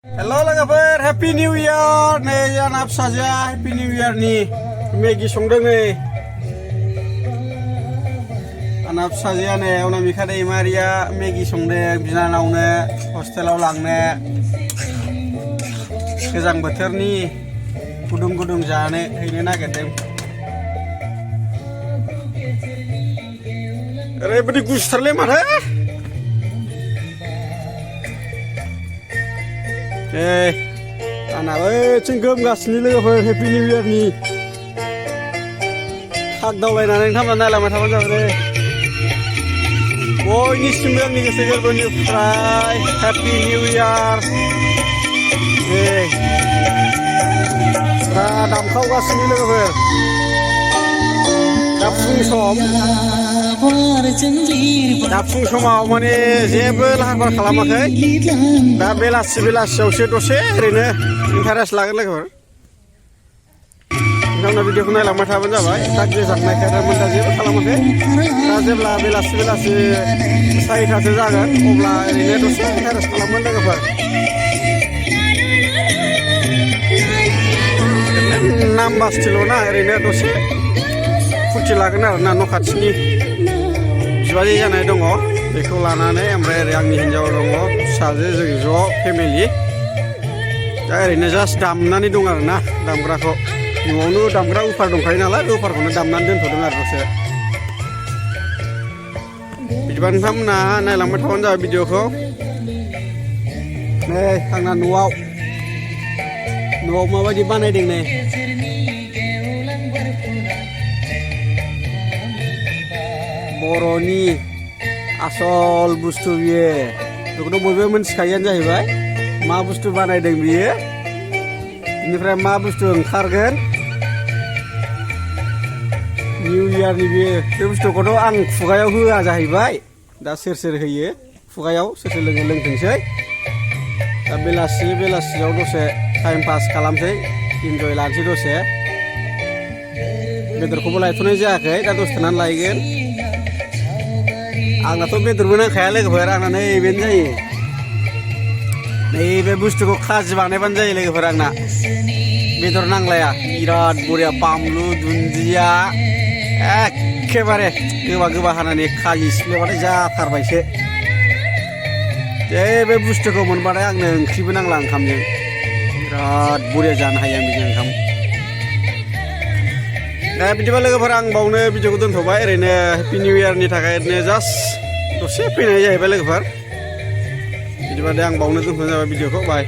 Halo logofer, Happy New Year. Nih anak saja Happy New Year nih. Maggie songdeng nih. Anak saja nih, orang mikir deh Maria Maggie songdeng, bisa naune hostelaw langnya. Kezang boter nih, gudung-gudung jane, ini nagetem. Rebedi guster lemah heh. Anak cengkem gasni logofer Happy New Year nih. Hak daulainane nang थांना लामा थाबानो जाबाय दे. बयनिसिमबो आंनि गोसो गोरबोनिफ्राय Happy New Year. दामखावगासिनो लोगोफोर. दा फुं समाव माने जेबो लाहार फाहार खालामाखै. दा बेलासियावसो दसे ओरैनो इन्टारेस्ट लागोन लोगोफोर. नोंथांना भिडिअखौ नायलांबाय थाबानो जाबाय. दा गोजांनायखाय दा जेबो खालामाखै. दा जेब्ला बेलासि 4टासो जागोन अब्ला ओरैनो दसे इन्टारेस्ट खालामगोन लोगोफोर. नामबासथिल' ना ओरैनो दसे फुरथि लागोन आरोना न' खाथिनि बिबाजै जानाय दङ बेखौ लानानै ओमफ्राय ओरै आंनि हिन्जाव दङ फिसाजो जों ज' फेमिलि दा ओरैनो जास्ट दामनानै दं आरोना दामग्राखौ न'आवनो दामग्रा उफार दंखायो नालाय बे उफारखौनो दामनानै दोनथ'दों आरो दसे बिदिबा नोंथांमोना नायलांबाय थाबानो जाबाय भिडिअखौ नै आंना न'आव माबायदि बानायदों नै बर'नि आसल बुस्थु बियो बेखौथ' बयबो मिथिखायोआनो जाहैबाय मा बुस्थु बानायदों बियो बेनिफ्राय मा बुस्थु ओंखारगोन निउ इयारनि बियो बे बुस्थुखौथ' आं खुगायाव होआ जाहैबाय दा सोर होयो खुगायाव सोर लोङो लोंथोंसै दा बेलासियाव दसे टाइम पास खालामसै इन्जय लानोसै दसे बेदरखौबो लायथ'नाय जायाखै दा दसे थानानै लायगोन आंनाथ' बेदरबो नांखाया लोगोफोर आंना नैबेनो जायो नैबे बुस्थुखौ खाजि बानायबानो जायो लोगोफोर आंना बेदर नांलाया बिराद बरिया बानलु दुन्दिया एखेबारे गोबा हानानै खाजि सिफ्लेबाथाय जाथारबायसो बे बुस्थुखौ मोनबाथाय आंनो ओंख्रिबो नांला ओंखामजों बिराद बरिया जानो हायो आं बिदि ओंखाम दा बिदिबा लोगोफोर आं बावनो भिडिअखौ दोनथ'बाय ओरैनो हेपि निउ इयारनि थाखाय ओरैनो जास्ट दसे फैनाय जाहैबाय लोगोफोर बिदिबा दे आं बावनो दोनथ'नाय जाबाय भिडिअखौ बाय